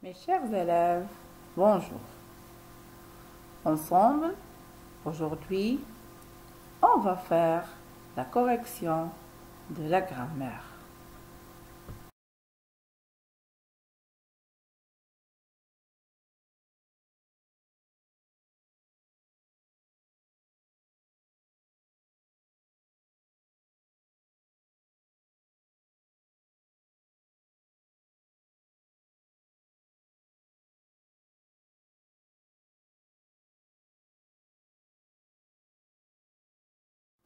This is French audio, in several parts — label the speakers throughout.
Speaker 1: Mes chers élèves, bonjour. Ensemble, aujourd'hui, on va faire la correction de la grammaire.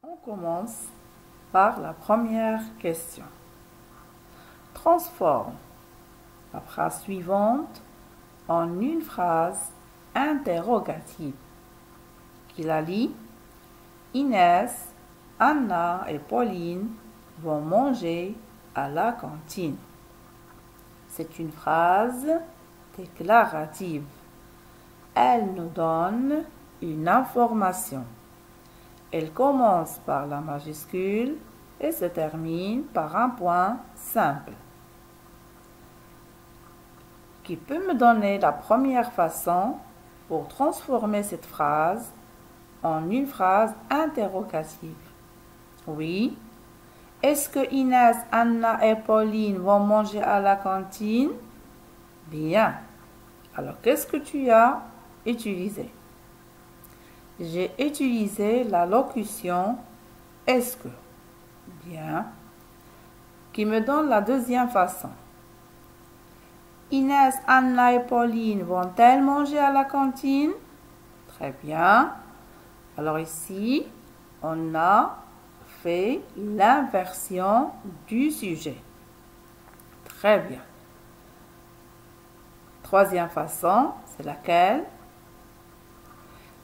Speaker 1: On commence par la première question. Transforme la phrase suivante en une phrase interrogative. Qui la lit? Inès, Anna et Pauline vont manger à la cantine. C'est une phrase déclarative. Elle nous donne une information. Elle commence par la majuscule et se termine par un point simple. Qui peut me donner la première façon pour transformer cette phrase en une phrase interrogative? Oui. Est-ce que Inès, Anna et Pauline vont manger à la cantine? Bien. Alors, qu'est-ce que tu as utilisé? J'ai utilisé la locution « est-ce que ». Bien. Qui me donne la deuxième façon. Inès, Anna et Pauline vont-elles manger à la cantine? Très bien. Alors ici, on a fait l'inversion du sujet. Très bien. Troisième façon, c'est laquelle?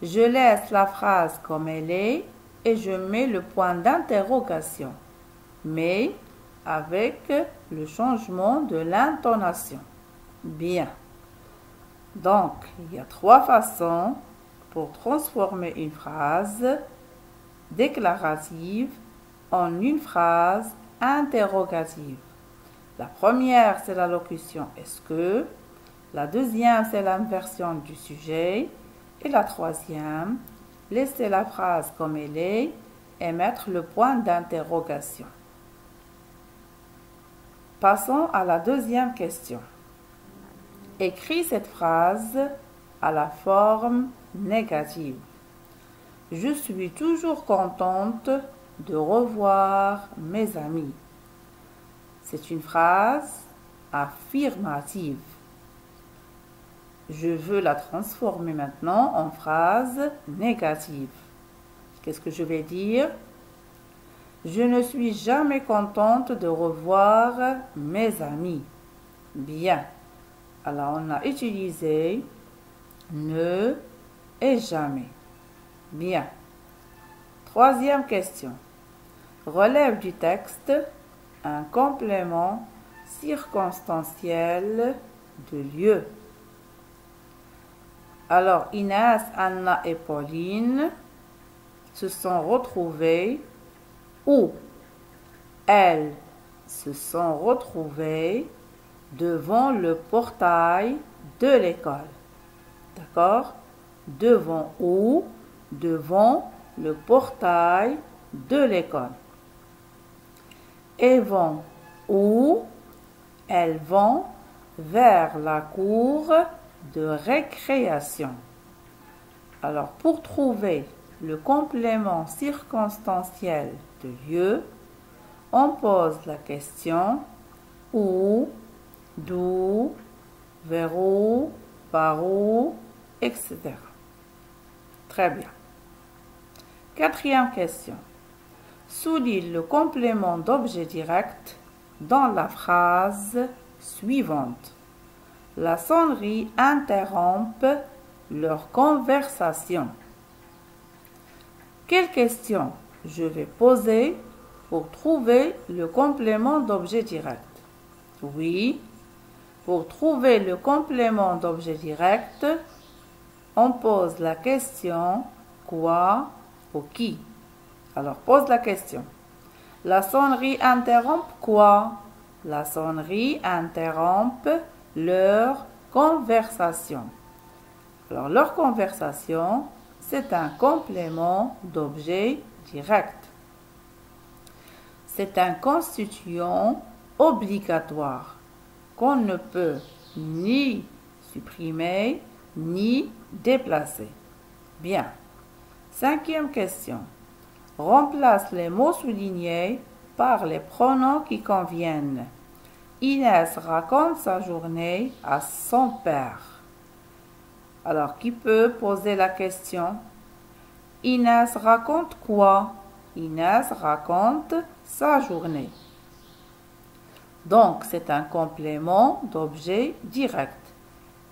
Speaker 1: Je laisse la phrase comme elle est et je mets le point d'interrogation, mais avec le changement de l'intonation. Bien. Donc, il y a trois façons pour transformer une phrase déclarative en une phrase interrogative. La première, c'est la locution « est-ce que ». La deuxième, c'est l'inversion du sujet. Et la troisième, laisser la phrase comme elle est et mettre le point d'interrogation. Passons à la deuxième question. Écris cette phrase à la forme négative. Je suis toujours contente de revoir mes amis. C'est une phrase affirmative. Je veux la transformer maintenant en phrase négative. Qu'est-ce que je vais dire? Je ne suis jamais contente de revoir mes amis. Bien. Alors, on a utilisé ne et jamais. Bien. Troisième question. Relève du texte un complément circonstanciel de lieu. Alors, Inès, Anna et Pauline se sont retrouvées où? Elles se sont retrouvées devant le portail de l'école. D'accord? Devant où? Devant le portail de l'école. Et vont où? Elles vont vers la cour de récréation. Alors, pour trouver le complément circonstanciel de lieu, on pose la question où, d'où, vers où, par où, etc. Très bien. Quatrième question. Souligne le complément d'objet direct dans la phrase suivante. La sonnerie interrompt leur conversation. Quelle question je vais poser pour trouver le complément d'objet direct? Oui, pour trouver le complément d'objet direct, on pose la question quoi ou qui. Alors, pose la question. La sonnerie interrompt quoi? La sonnerie interrompt leur conversation. Alors, leur conversation, c'est un complément d'objet direct. C'est un constituant obligatoire qu'on ne peut ni supprimer ni déplacer. Bien. 5e question. Remplace les mots soulignés par les pronoms qui conviennent. Inès raconte sa journée à son père. Alors, qui peut poser la question? Inès raconte quoi? Inès raconte sa journée. Donc, c'est un complément d'objet direct.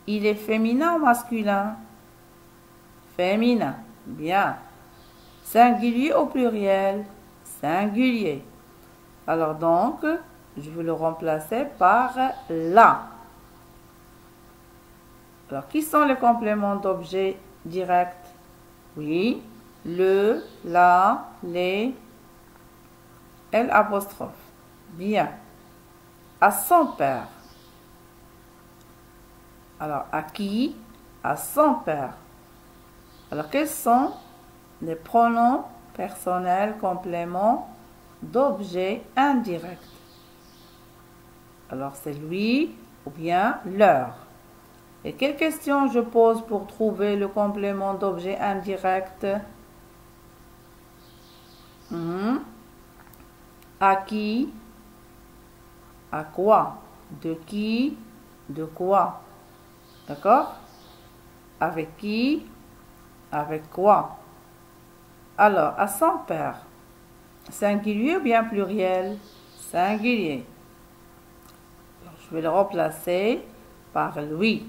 Speaker 1: Il est féminin ou masculin? Féminin. Bien. Singulier au pluriel? Singulier. Alors donc, je vais le remplacer par la. Alors, qui sont les compléments d'objet direct? Oui, le, la, les, L'. Bien. À son père. Alors, à qui? À son père. Alors, quels sont les pronoms personnels compléments d'objet indirect? Alors, c'est lui ou bien leur. Et quelle question je pose pour trouver le complément d'objet indirect? À qui? À quoi? De qui? De quoi? D'accord? Avec qui? Avec quoi? Alors, à son père. Singulier ou bien pluriel? Singulier. Alors, je vais le remplacer par lui.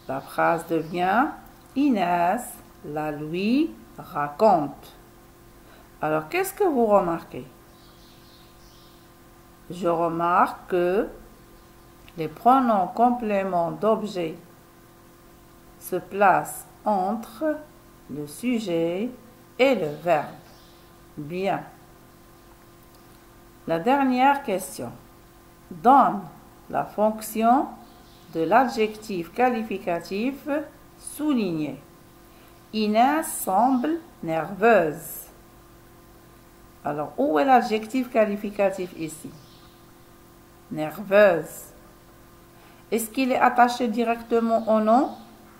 Speaker 1: La phrase devient Inès la lui raconte. Alors, qu'est-ce que vous remarquez? Je remarque que les pronoms compléments d'objet se placent entre le sujet et le verbe. Bien. La dernière question. Donne la fonction de l'adjectif qualificatif souligné. Inès semble nerveuse. Alors, où est l'adjectif qualificatif ici? Nerveuse. Est-ce qu'il est attaché directement au nom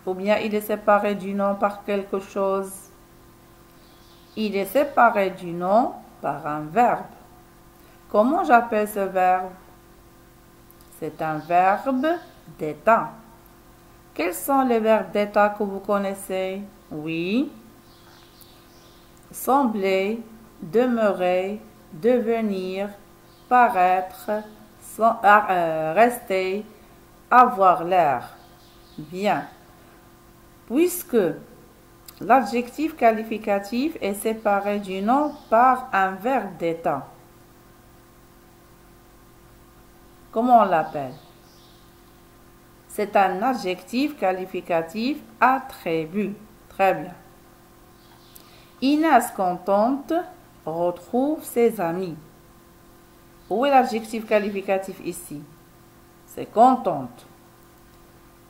Speaker 1: ou bien il est séparé du nom par quelque chose? Il est séparé du nom par un verbe. Comment j'appelle ce verbe? C'est un verbe d'état. Quels sont les verbes d'état que vous connaissez? Oui. Sembler, demeurer, devenir, paraître, rester, avoir l'air. Bien. Puisque l'adjectif qualificatif est séparé du nom par un verbe d'état. Comment on l'appelle? C'est un adjectif qualificatif attribut. Très bien. Inès contente retrouve ses amis. Où est l'adjectif qualificatif ici? C'est contente.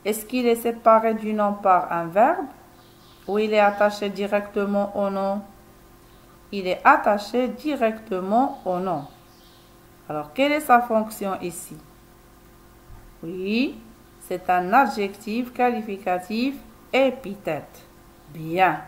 Speaker 1: Est-ce qu'il est séparé du nom par un verbe ou il est attaché directement au nom? Il est attaché directement au nom. Alors, quelle est sa fonction ici? Oui, c'est un adjectif qualificatif épithète. Bien.